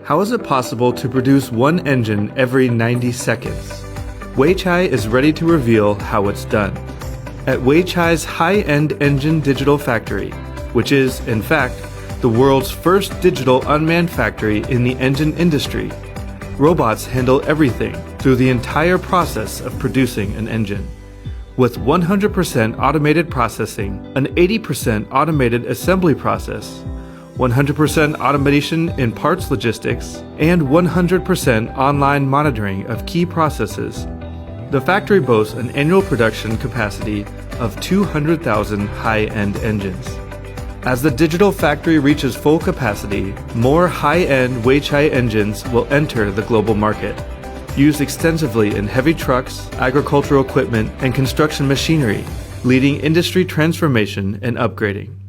How is it possible to produce one engine every 90 seconds? Weichai is ready to reveal how it's done. At Weichai's high-end engine digital factory, which is, in fact, the world's first digital unmanned factory in the engine industry, robots handle everything through the entire process of producing an engine. With 100% automated processing, an 80% automated assembly process, 100% automation in parts logistics, and 100% online monitoring of key processes, the factory boasts an annual production capacity of 200,000 high-end engines. As the digital factory reaches full capacity, more high-end Weichai engines will enter the global market, used extensively in heavy trucks, agricultural equipment, and construction machinery, leading industry transformation and upgrading.